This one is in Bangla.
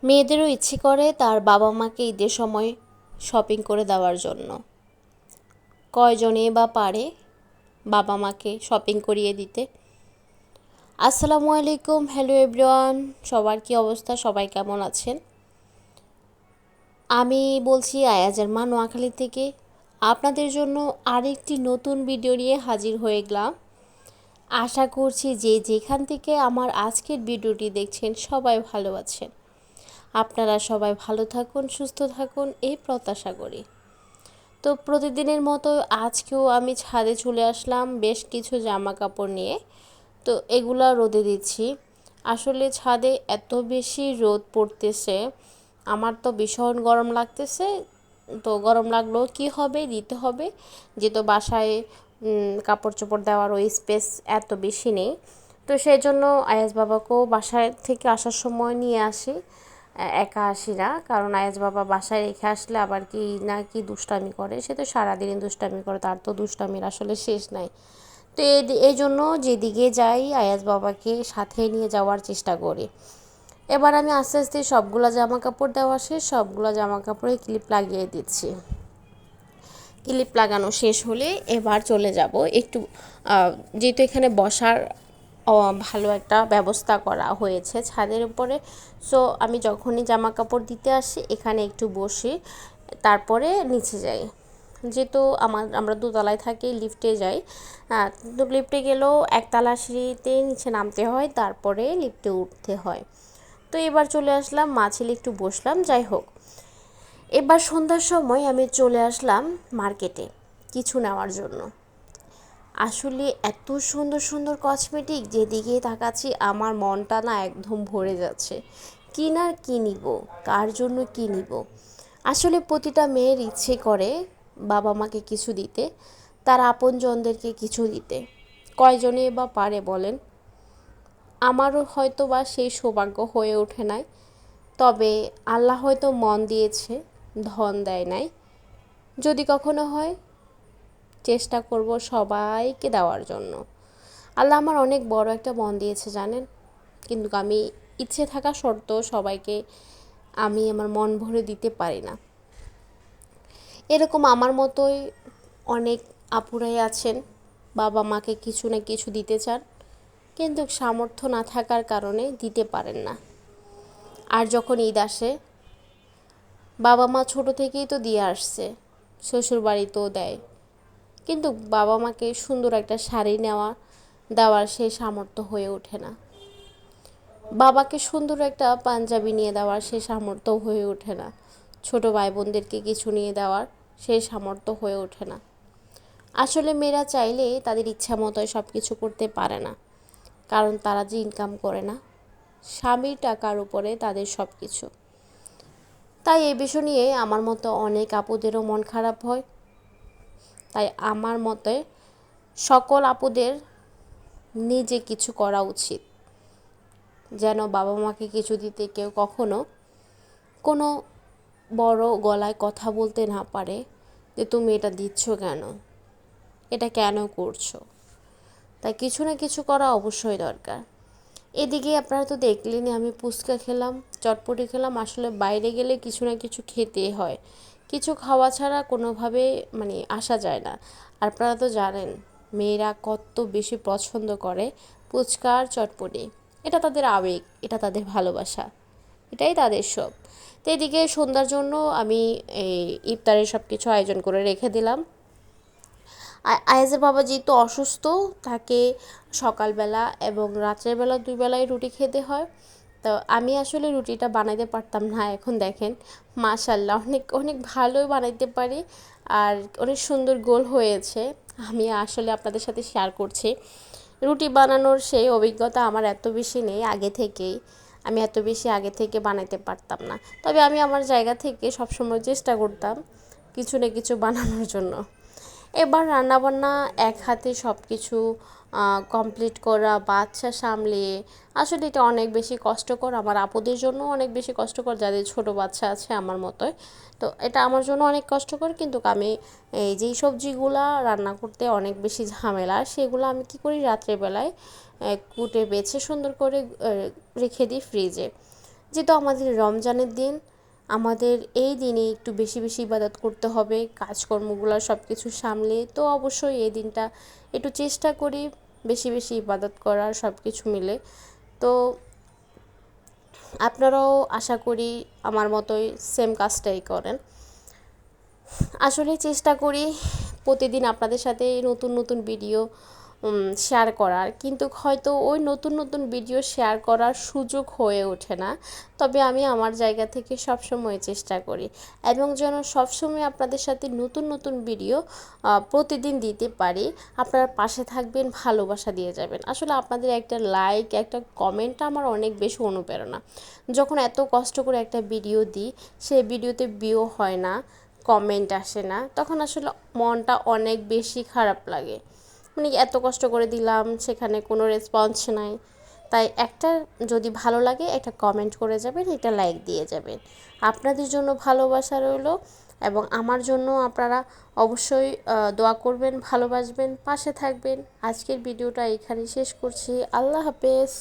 মেয়েদেরও ইচ্ছে করে তার বাবা মাকে ঈদের সময় শপিং করে দেওয়ার জন্য। কয়জনে বা পারে বাবা মাকে শপিং করিয়ে দিতে। আসসালামু আলাইকুম, হ্যালো এভরিওয়ান, সবার কি অবস্থা, সবাই কেমন আছেন? আমি বলছি আয়াজের মা নোয়াখালী থেকে। আপনাদের জন্য আরেকটি নতুন ভিডিও নিয়ে হাজির হয়ে গেলাম। আশা করছি যে যেখান থেকে আমার আজকের ভিডিওটি দেখছেন সবাই ভালো আছেন। আপনারা সবাই ভালো থাকুন, সুস্থ থাকুন এই প্রত্যাশা করি। তো প্রতিদিনের মতো আজকেও আমি ছাদে চলে আসলাম বেশ কিছু জামা কাপড় নিয়ে। তো এগুলা রোদে দিচ্ছি। আসলে ছাদে এত বেশি রোদ পড়তেছে, আমার তো ভীষণ গরম লাগতেছে। তো গরম লাগলেও কী হবে, দিতে হবে, যেহেতু বাসায় কাপড় চোপড় দেওয়ার ওই স্পেস এত বেশি নেই। তো সেই জন্য আয়াজ বাবাকেও বাসায় থেকে আসার সময় নিয়ে আসি। একা আসি না, কারণ আয়াজ বাবা বাসায় রেখে আসলে আবার কি না কি দুষ্টামি করে। সে তো সারাদিনই দুষ্টামি করে, তার তো দুষ্টামির আসলে শেষ নাই। তো এই জন্য যেদিকে যাই আয়াজ বাবাকে সাথে নিয়ে যাওয়ার চেষ্টা করি। এবার আমি আস্তে আস্তে সবগুলো জামা কাপড় দেওয়া শেষ, সবগুলো জামা কাপড়ে ক্লিপ লাগিয়ে দিচ্ছি। ক্লিপ লাগানো শেষ হলে এবার চলে যাব একটু, যেহেতু এখানে বসার ভালো একটা ব্যবস্থা করা হয়েছে ছাদের উপরে। সো আমি যখনই জামা কাপড় দিতে আসি এখানে একটু বসি, তারপরে নিচে যাই। যেহেতু আমরা দোতলায় থাকি, লিফটে যাই। তো লিফটে গেলেও একতলা সিঁড়িতে নিচে নামতে হয়, তারপরে লিফটে উঠতে হয়। তো এবার চলে আসলাম, মা ছেলে একটু বসলাম। যাই হোক, এবার সন্ধ্যার সময় আমি চলে আসলাম মার্কেটে কিছু নেওয়ার জন্য। আসলে এত সুন্দর সুন্দর কসমেটিক, যেদিকে তাকাচ্ছি আমার মনটা না একদম ভরে যাচ্ছে। কিনার কি নিব, কার জন্য কি নিব। আসলে প্রতিটা মেয়ের ইচ্ছে করে বাবা মাকে কিছু দিতে, তার আপনজনদেরকে কিছু দিতে। কয়জনে বা পারে বলেন? আমারও হয়তো বা সেই সৌভাগ্য হয়ে ওঠে নাই, তবে আল্লাহ হয়তো মন দিয়েছে, ধন দেয় নাই। যদি কখনো হয় চেষ্টা করব সবাইকে দেওয়ার জন্য। আল্লাহ আমার অনেক বড় একটা মন দিয়েছে জানেন, কিন্তু আমি ইচ্ছে থাকা সত্ত্বেও সবাইকে আমি আমার মন ভরে দিতে পারি না। এরকম আমার মতোই অনেক আপুরাই আছেন, বাবা মাকে কিছু না কিছু দিতে চান, কিন্তু সামর্থ্য না থাকার কারণে দিতে পারেন না। আর যখন ঈদ আসে, বাবা মা ছোট থেকেই তো দিয়ে আসছে, শ্বশুর বাড়িতেও দেয়, কিন্তু বাবা মাকে সুন্দর একটা শাড়ি দেওয়ার সেই সামর্থ্য হয়ে ওঠে না। বাবাকে সুন্দর একটা পাঞ্জাবি নিয়ে দেওয়ার সেই সামর্থ্য হয়ে ওঠে না। ছোট ভাই বোনদেরকে কিছু নিয়ে দেওয়ার সেই সামর্থ্য হয়ে ওঠে না। আসলে মেয়েরা চাইলে তাদের ইচ্ছা মতোই সব কিছু করতে পারে না, কারণ তারা যে ইনকাম করে না, স্বামীর টাকার উপরে তাদের সব কিছু। তাই এই বিষয় নিয়ে আমার মতো অনেক আপুদেরও মন খারাপ হয়। তাই আমার মতে সকল আপুদের নিজে কিছু করা উচিত, যেন বাবা মাকে কিছু দিতে কেউ কখনো কোনো বড় গলায় কথা বলতে না পারে যে তুমি এটা দিচ্ছ কেন, এটা কেন করছো। তাই কিছু না কিছু করা অবশ্যই দরকার। এদিকে আপনারা তো দেখলেনই, আমি ফুচকা খেলাম, চটপটি খেলাম। আসলে বাইরে গেলে কিছু না কিছু খেতে হয়, কিছু খাওয়া ছাড়া কোনোভাবে আসা যায় না। আর আপনারা তো জানেন মেয়েরা কত বেশি পছন্দ করে ফুচকা আর চটপটি। এটা তাদের আবেগ, এটা তাদের ভালোবাসা, এটাই তাদের সব। তো এদিকে সন্ধ্যার জন্য আমি এই ইফতারের সব কিছু আয়োজন করে রেখে দিলাম। আয়াজের বাবা যেহেতু অসুস্থ, তাকে সকালবেলা এবং রাত্রের বেলা দুই বেলায় রুটি খেতে হয়। তো আমি আসলে রুটিটা বানাইতে পারতাম না, এখন দেখেন মাশাল্লাহ অনেক অনেক ভালোই বানাইতে পারি, আর অনেক সুন্দর গোল হয়েছে। আমি আসলে আপনাদের সাথে শেয়ার করছি। রুটি বানানোর সেই অভিজ্ঞতা আমার এত বেশি নেই আগে থেকেই, আমি এত বেশি আগে থেকে বানাইতে পারতাম না। তবে আমি আমার জায়গা থেকে সবসময় চেষ্টা করতাম কিছু না কিছু বানানোর জন্য। এবার রান্নাবান্না এক হাতে সব কিছু কমপ্লিট করা, বাচ্চা সামলিয়ে, আসলে এটা অনেক বেশি কষ্টকর। আমার আপুদের জন্য অনেক বেশি কষ্টকর, যাদের ছোট বাচ্চা আছে আমার মতোই। তো এটা আমার জন্য অনেক কষ্টকর, কিন্তু আমি এই যেই সবজিগুলা রান্না করতে অনেক বেশি ঝামেলা, সেগুলো আমি কী করি রাত্রেবেলায় কুটে বেছে সুন্দর করে রেখে দিই ফ্রিজে। যেহেতু আমাদের রমজানের দিন, আমাদের এই দিনে একটু বেশি বেশি ইবাদত করতে হবে, কাজকর্মগুলো সব কিছু সামলে। তো অবশ্যই এই দিনটা একটু চেষ্টা করি বেশি বেশি ইবাদত করার, সব কিছু মিলে। তো আপনারাও আশা করি আমার মতোই সেম কাজটাই করেন। আসলে চেষ্টা করি প্রতিদিন আপনাদের সাথে নতুন নতুন ভিডিও শেয়ার করার, কিন্তু হয়তো ওই নতুন নতুন ভিডিও শেয়ার করার সুযোগ হয়ে ওঠে না। তবে আমি আমার জায়গা থেকে সবসময় চেষ্টা করি এবং যেন সবসময় আপনাদের সাথে নতুন নতুন ভিডিও প্রতিদিন দিতে পারি। আপনারা পাশে থাকবেন, ভালোবাসা দিয়ে যাবেন। আসলে আপনাদের একটা লাইক, একটা কমেন্ট আমার অনেক বেশি অনুপ্রেরণা। যখন এত কষ্ট করে একটা ভিডিও দিই, সেই ভিডিওতে ভিউ হয় না, কমেন্ট আসে না, তখন আসলে মনটা অনেক বেশি খারাপ লাগে। মানে এত কষ্ট করে দিলাম, সেখানে কোনো রেসপন্স নাই। তাই একটা যদি ভালো লাগে একটা কমেন্ট করে যাবেন, একটা লাইক দিয়ে যাবেন। আপনাদের জন্য ভালোবাসা রইলো এবং আমার জন্য আপনারা অবশ্যই দোয়া করবেন, ভালোবাসবেন, পাশে থাকবেন। আজকের ভিডিওটা এখানেই শেষ করছি। আল্লাহ হাফেজ।